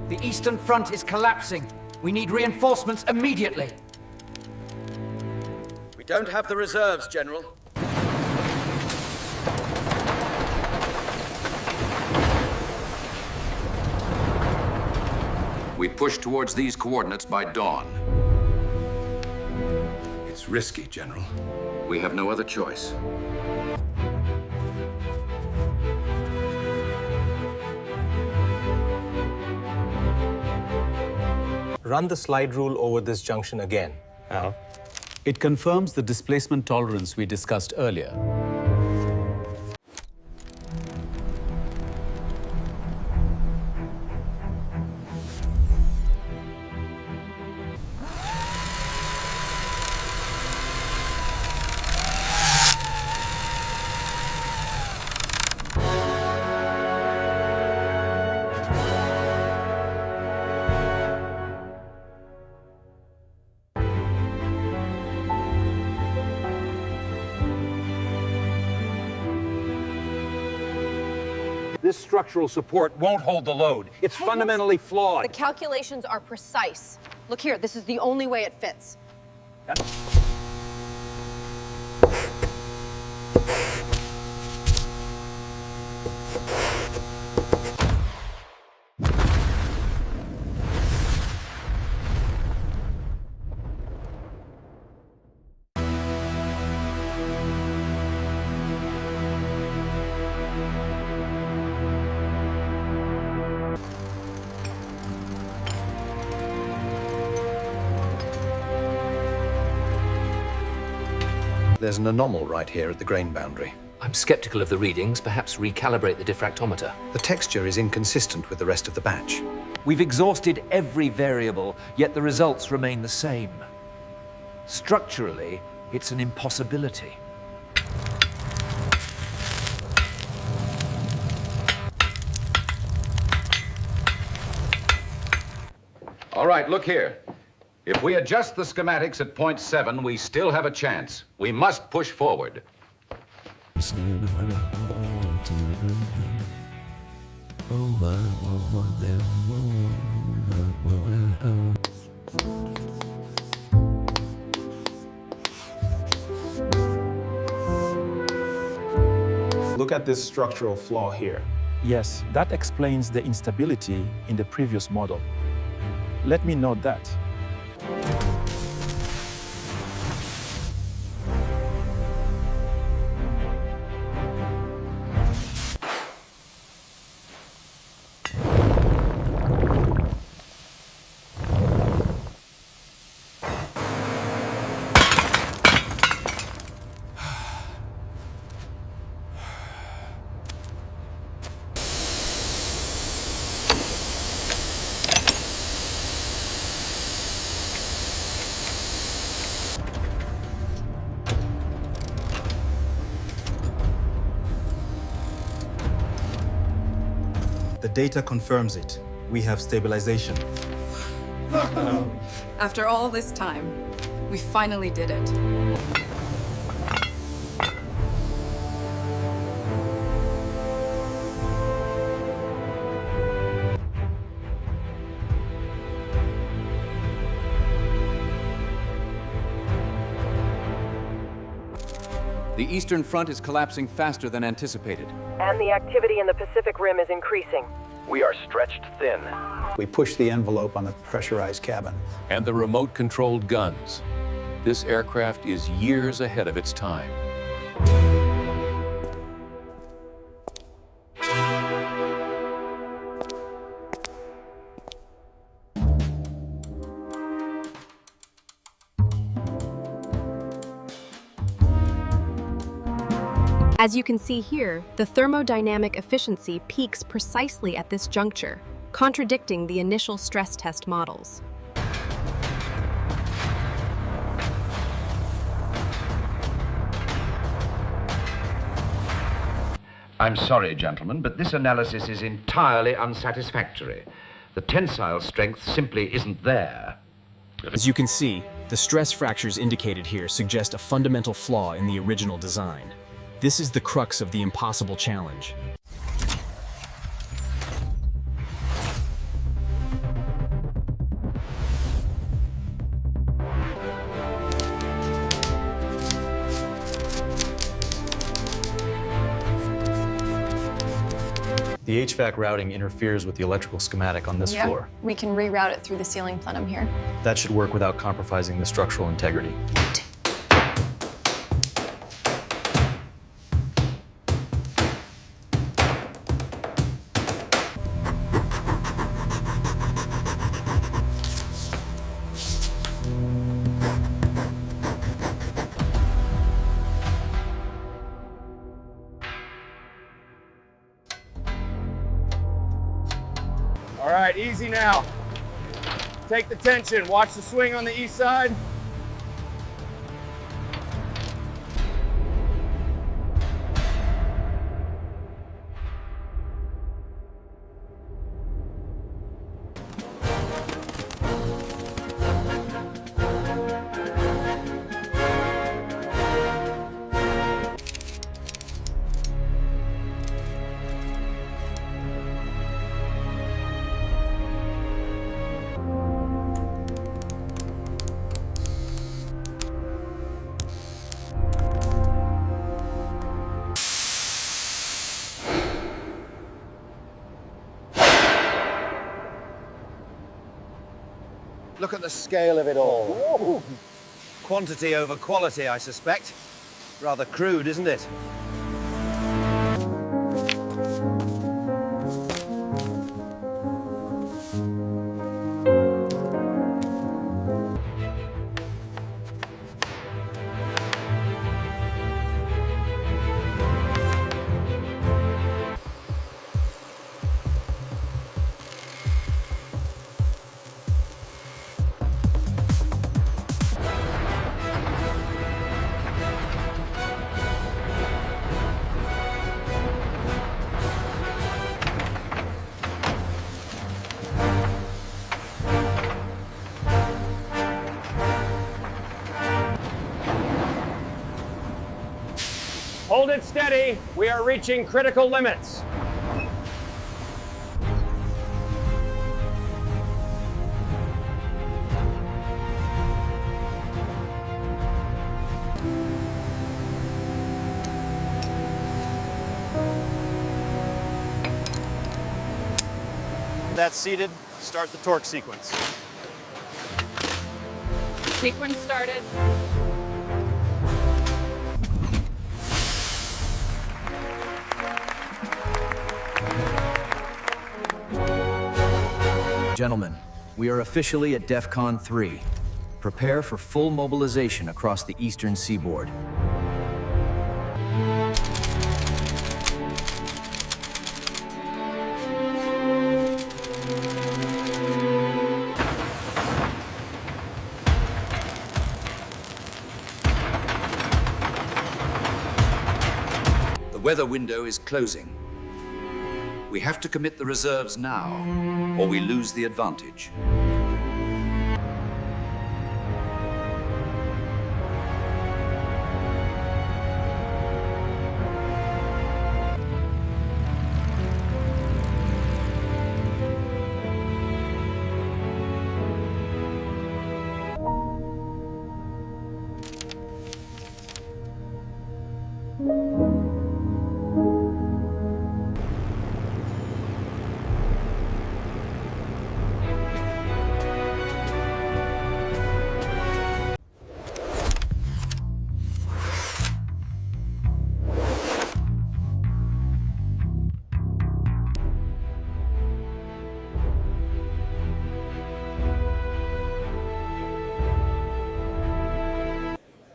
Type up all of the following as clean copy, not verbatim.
The eastern front is collapsing. We need reinforcements immediately. We don't have the reserves, General. We push towards these coordinates by dawn. It's risky, General. We have no other choice. Run the slide rule over this junction again. How? It confirms the displacement tolerance we discussed earlier. This structural support won't hold the load. It's fundamentally The flawed. calculations are precise. Look here, this is the only way it fits. There's an anomaly right here at the grain boundary. I'm skeptical of the readings. Perhaps recalibrate the diffractometer. The texture is inconsistent with the rest of the batch. We've exhausted every variable, yet the results remain the same. Structurally, it's an impossibility. All right, look here. If we adjust the schematics at point 7, we still have a chance. We must push forward. Look at this structural flaw here. Yes, that explains the instability in the previous model. Let me note that. The data confirms it. We have stabilization. After all this time, we finally did it. The eastern front is collapsing faster than anticipated. And the activity in the Pacific Rim is increasing. We are stretched thin. We pushed the envelope on the pressurized cabin. And the remote-controlled guns. This aircraft is years ahead of its time. As you can see here, the thermodynamic efficiency peaks precisely at this juncture, contradicting the initial stress test models. I'm sorry, gentlemen, but this analysis is entirely unsatisfactory. The tensile strength simply isn't there. As you can see, the stress fractures indicated here suggest a fundamental flaw in the original design. This is the crux of the impossible challenge. The HVAC routing interferes with the electrical schematic on this floor. We can reroute it through the ceiling plenum here. That should work without compromising the structural integrity. All right, easy now. Take the tension. Watch the swing on the east side. Look at the scale of it all. Whoa. Quantity over quality, I suspect. Rather crude, isn't it? Hold it steady. We are reaching critical limits. That's seated. Start the torque sequence. Sequence started. Gentlemen, we are officially at DEFCON 3. Prepare for full mobilization across the eastern seaboard. The weather window is closing. We have to commit the reserves now, or we lose the advantage.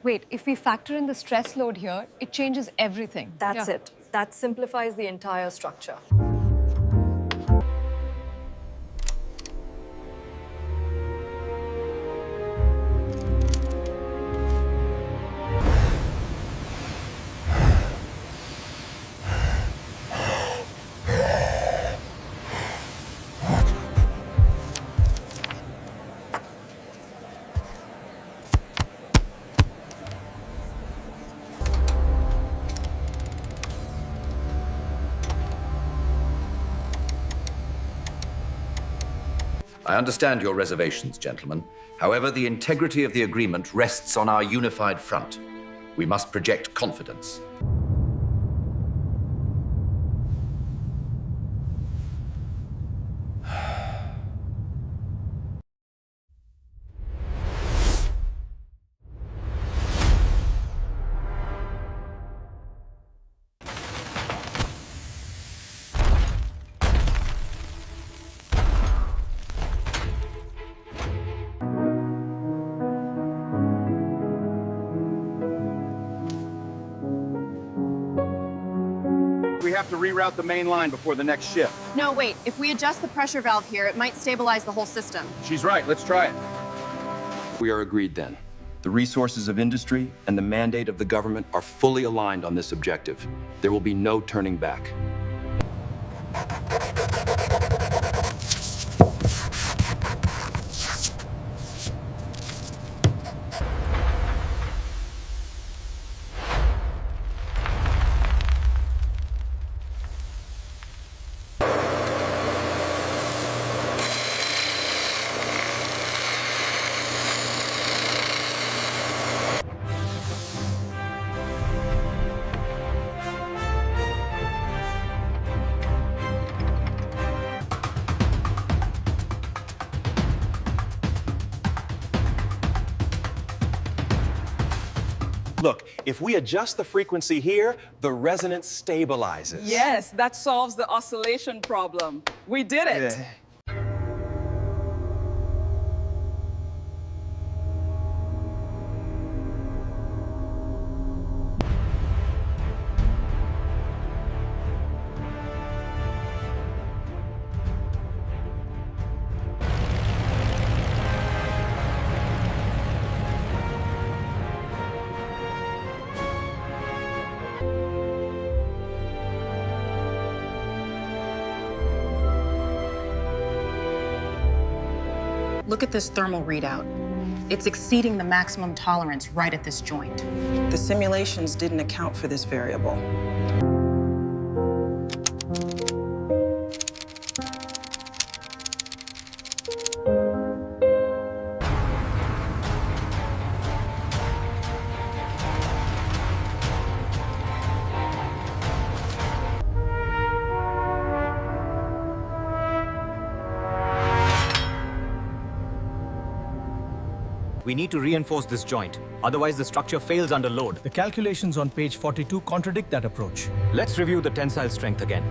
Wait, if we factor in the stress load here, it changes everything. That's it. That simplifies the entire structure. I understand your reservations, gentlemen. However, the integrity of the agreement rests on our unified front. We must project confidence. have to reroute the main line before the next shift. No, wait. If we adjust the pressure valve here, it might stabilize the whole system. She's right. Let's try it. We are agreed then. The resources of industry and the mandate of the government are fully aligned on this objective. There will be no turning back. Look, if we adjust the frequency here, the resonance stabilizes. Yes, that solves the oscillation problem. We did it. Look at this thermal readout. It's exceeding the maximum tolerance right at this joint. The simulations didn't account for this variable. We need to reinforce this joint, otherwise the structure fails under load. The calculations on page 42 contradict that approach. Let's review the tensile strength again.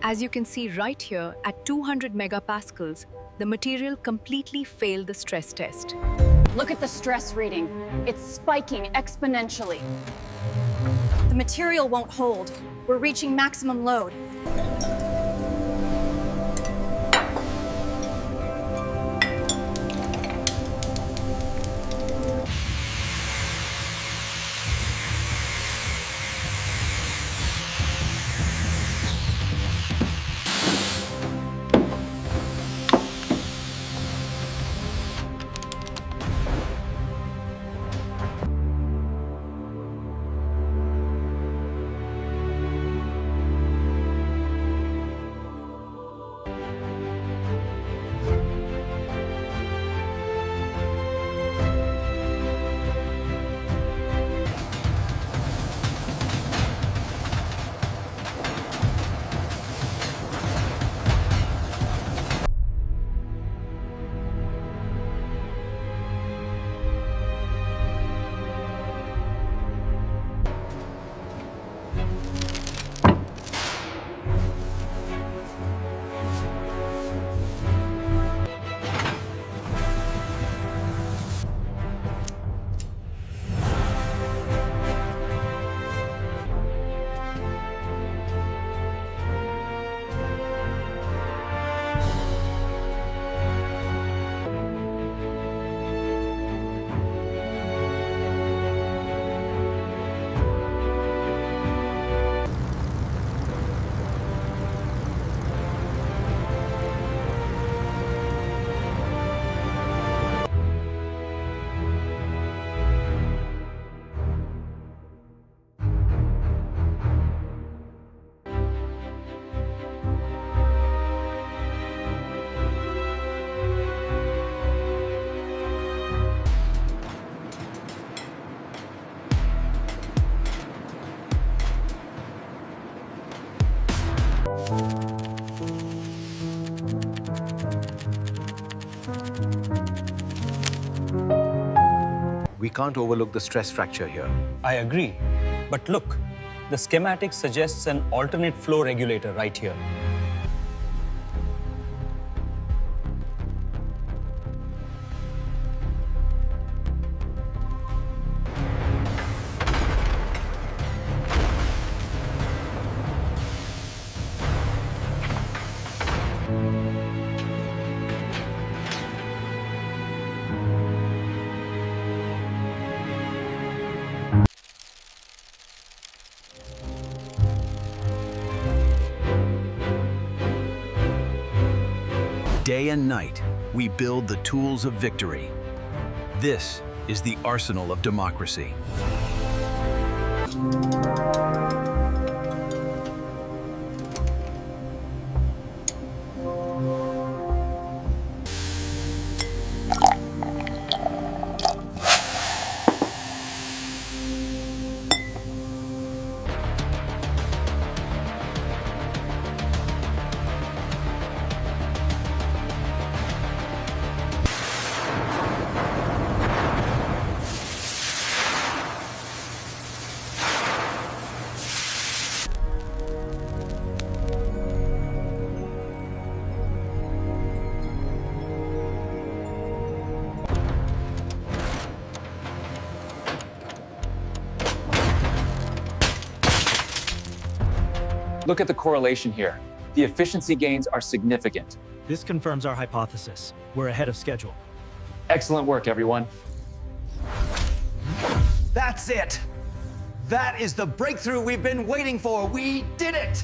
As you can see right here, at 200 megapascals, the material completely failed the stress test. Look at the stress reading. It's spiking exponentially. The material won't hold. We're reaching maximum load. We can't overlook the stress fracture here. I agree. But look, the schematic suggests an alternate flow regulator right here. Day and night, we build the tools of victory. This is the arsenal of democracy. Look at the correlation here. The efficiency gains are significant. This confirms our hypothesis. We're ahead of schedule. Excellent work, everyone. That's it! That is the breakthrough we've been waiting for. We did it!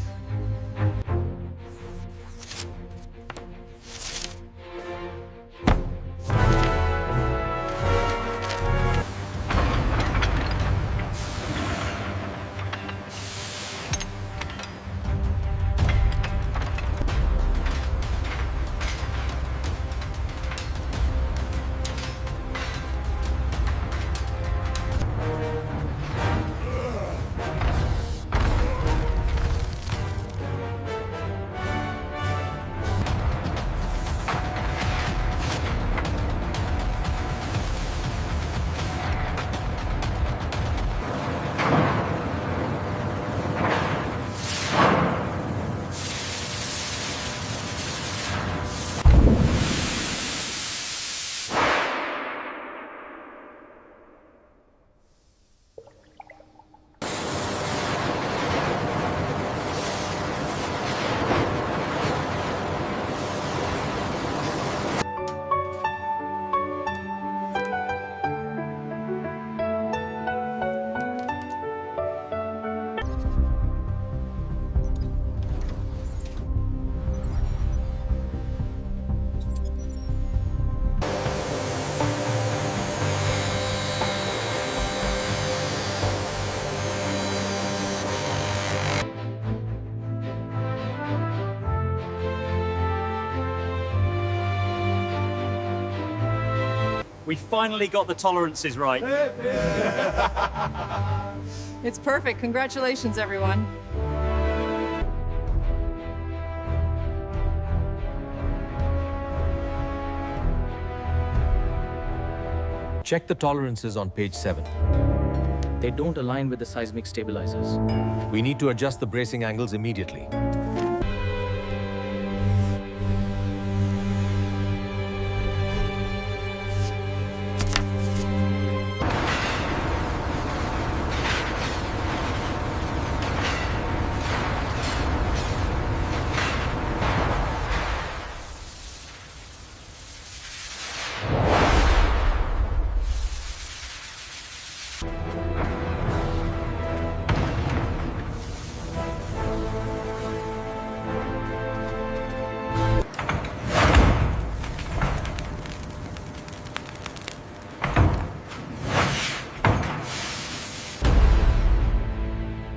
We finally got the tolerances right. It's perfect. Congratulations, everyone. Check the tolerances on page 7. They don't align with the seismic stabilizers. We need to adjust the bracing angles immediately.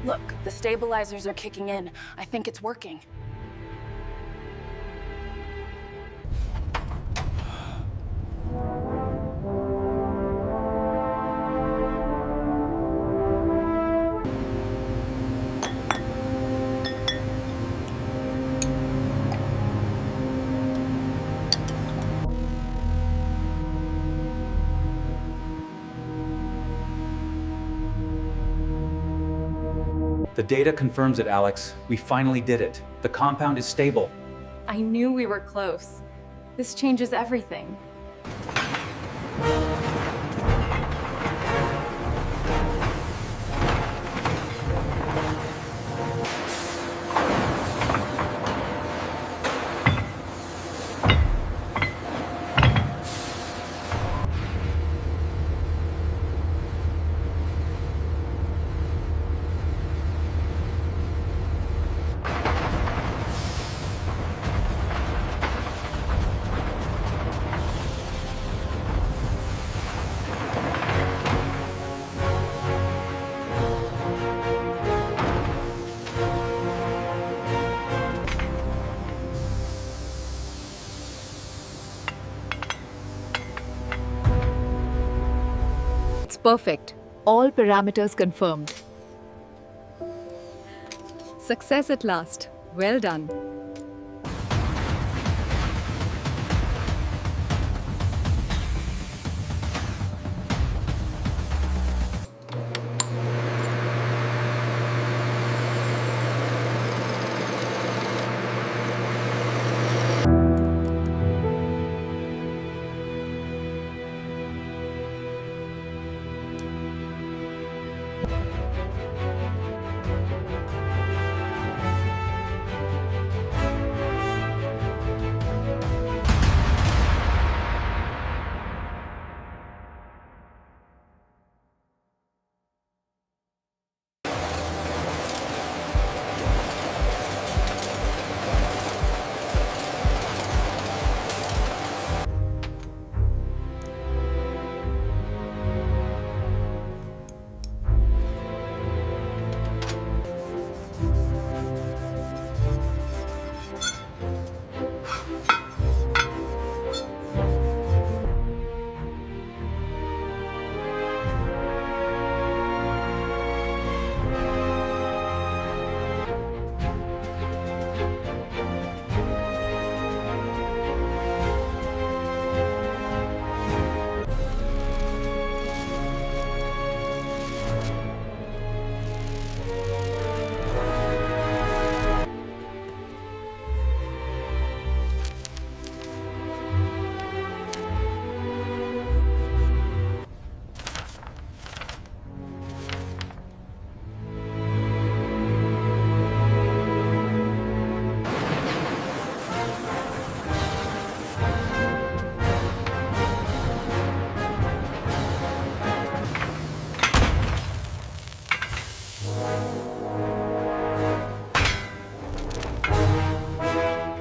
Look, the stabilizers are kicking in. I think it's working. The data confirms it, Alex. We finally did it. The compound is stable. I knew we were close. This changes everything. Perfect. All parameters confirmed. Success at last. Well done.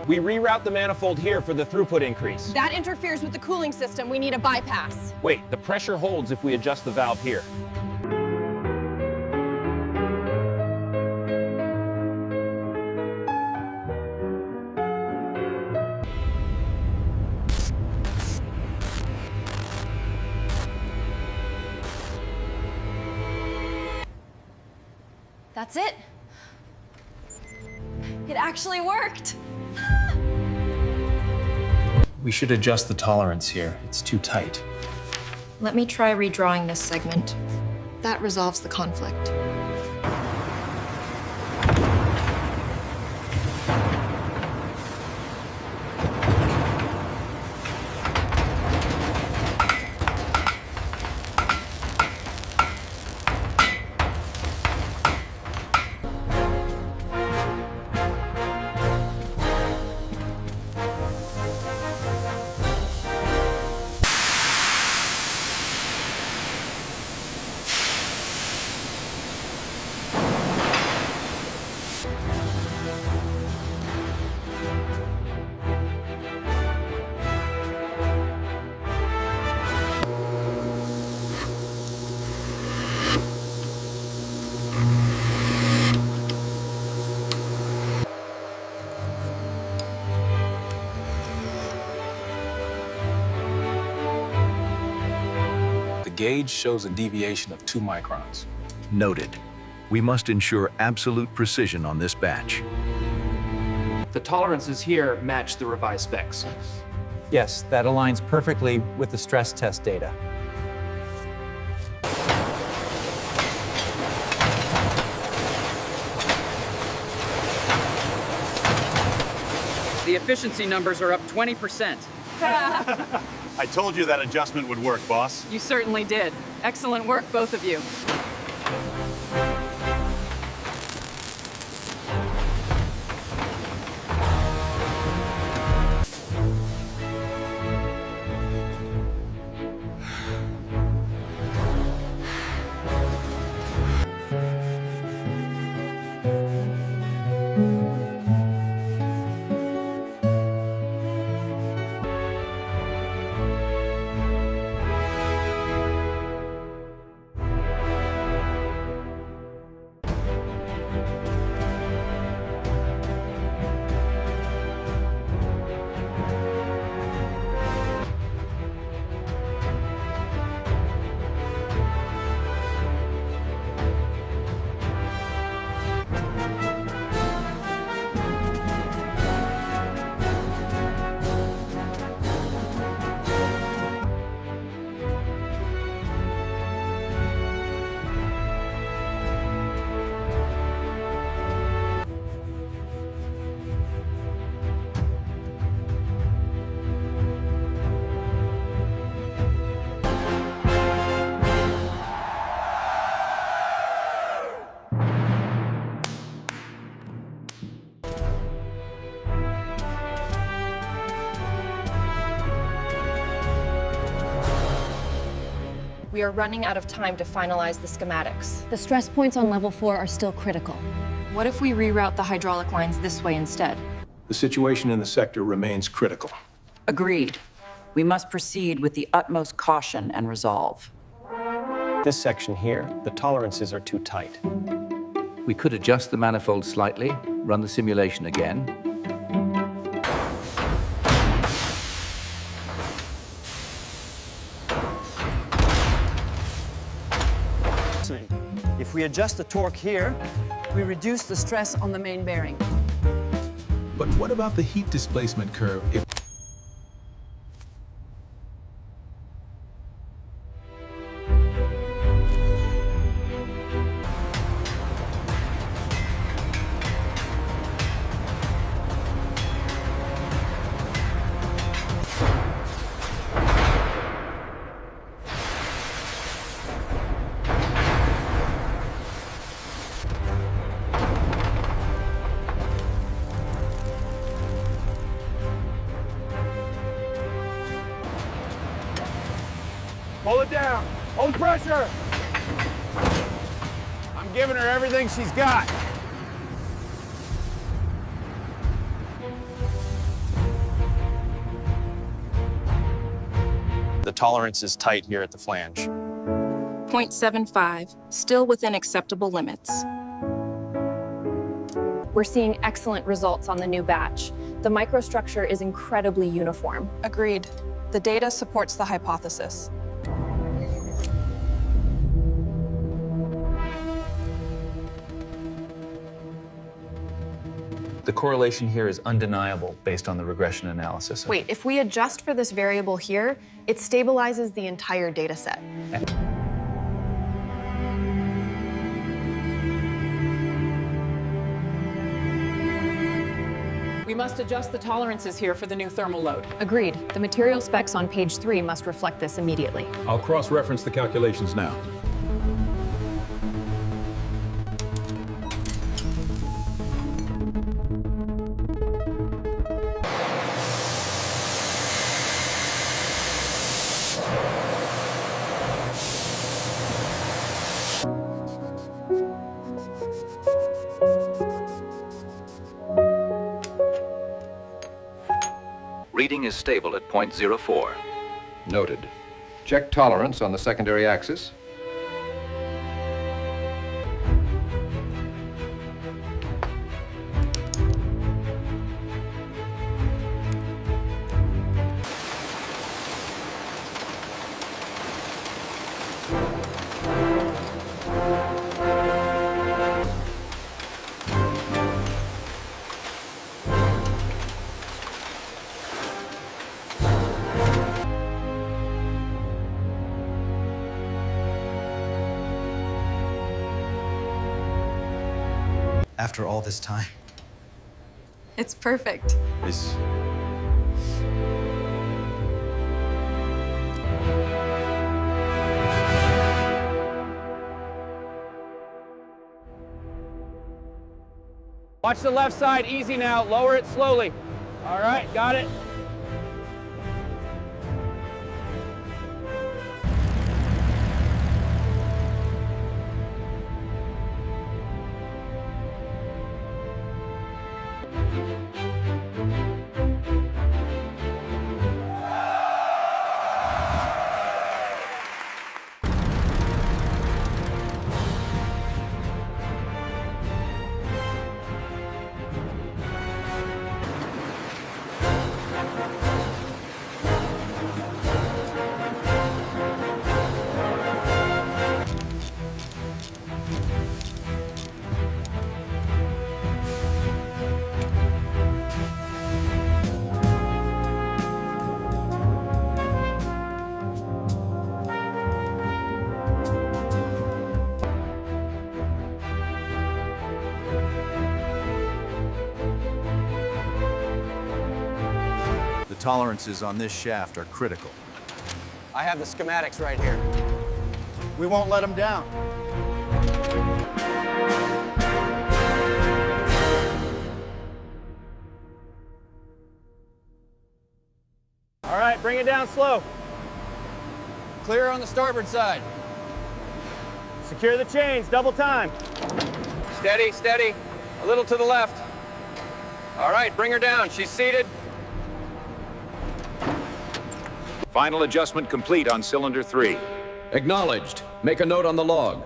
We reroute the manifold here for the throughput increase. That interferes with the cooling system. We need a bypass. Wait, the pressure holds if we adjust the valve here. That's it. It actually worked. We should adjust the tolerance here. It's too tight. Let me try redrawing this segment. That resolves the conflict. Gauge shows a deviation of 2 microns. Noted. We must ensure absolute precision on this batch. The tolerances here match the revised specs. Yes, that aligns perfectly with the stress test data. the efficiency numbers are up 20%. I told you that adjustment would work, boss. You certainly did. Excellent work, both of you. We are running out of time to finalize the schematics. The stress points on level 4 are still critical. What if we reroute the hydraulic lines this way instead? The situation in the sector remains critical. Agreed. We must proceed with the utmost caution and resolve. This section here, the tolerances are too tight. We could adjust the manifold slightly, run the simulation again. If we adjust the torque here, we reduce the stress on the main bearing. But what about the heat displacement curve? Pull it down. Hold pressure. I'm giving her everything she's got. The tolerance is tight here at the flange. 0.75, still within acceptable limits. We're seeing excellent results on the new batch. The microstructure is incredibly uniform. Agreed. The data supports the hypothesis. The correlation here is undeniable based on the regression analysis. Wait, if we adjust for this variable here, it stabilizes the entire data set. We must adjust the tolerances here for the new thermal load. Agreed. The material specs on page 3 must reflect this immediately. I'll cross-reference the calculations now. Reading is stable at 0.04. Noted. Check tolerance on the secondary axis. After all this time. It's perfect. Watch the left side, easy now. Lower it slowly. All right, got it. The tolerances on this shaft are critical. I have the schematics right here. We won't let them down. All right, bring it down slow. Clear on the starboard side. Secure the chains, double time. Steady, steady. A little to the left. All right, bring her down. She's seated. Final adjustment complete on cylinder 3. Acknowledged. Make a note on the log.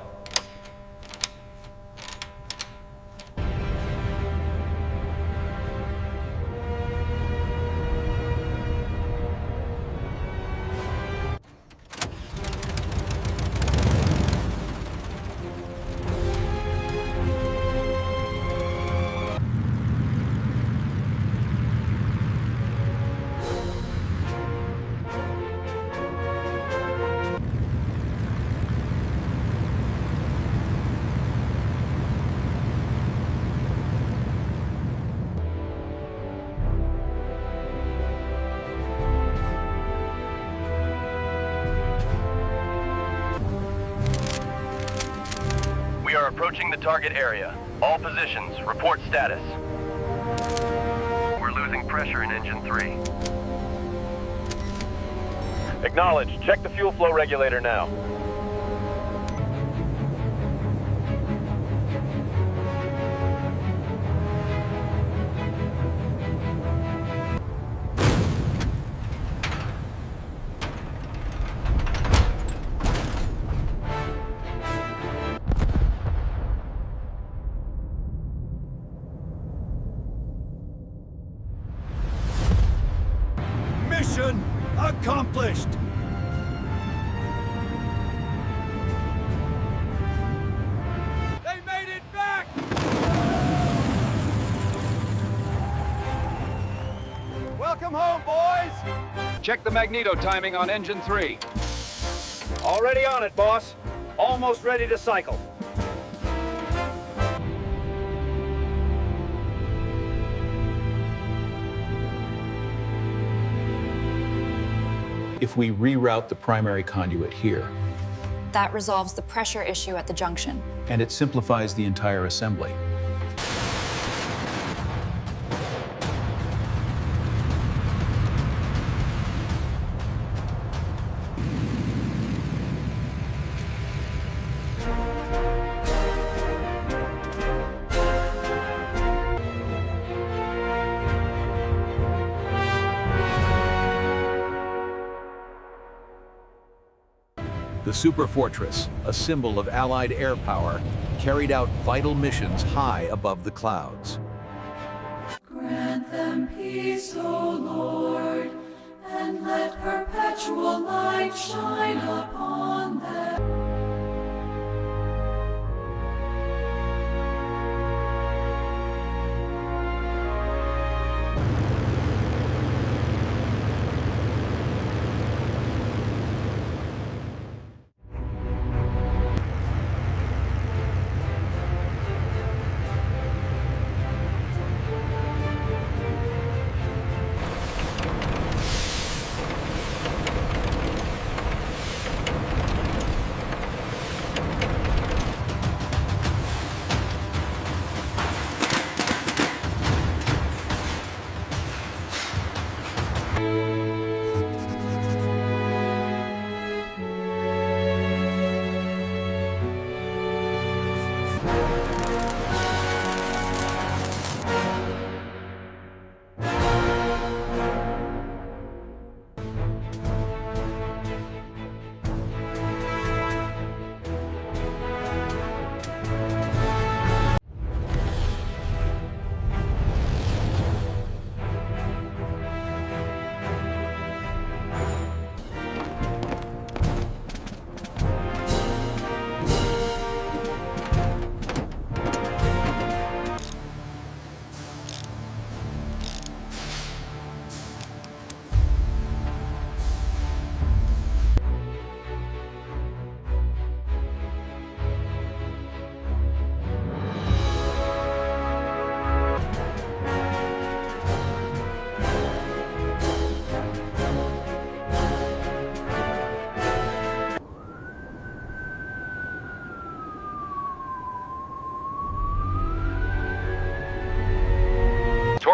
We are approaching the target area. All positions, report status. We're losing pressure in engine 3. Acknowledge. Check the fuel flow regulator now. Mission accomplished! They made it back! Welcome home, boys! Check the magneto timing on engine 3. Already on it, boss. Almost ready to cycle. If we reroute the primary conduit here, That resolves the pressure issue at the junction. and it simplifies the entire assembly. The Superfortress, a symbol of Allied air power, carried out vital missions high above the clouds. Grant them peace, O Lord, and let perpetual light shine upon them.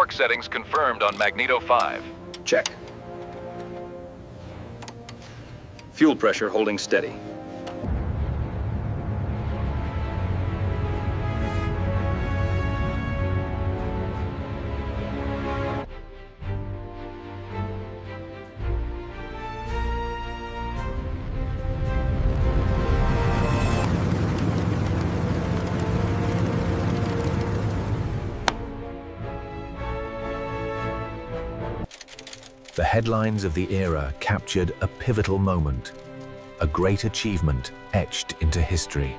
torque settings confirmed on Magneto 5. Check. Fuel pressure holding steady. The headlines of the era captured a pivotal moment, a great achievement etched into history.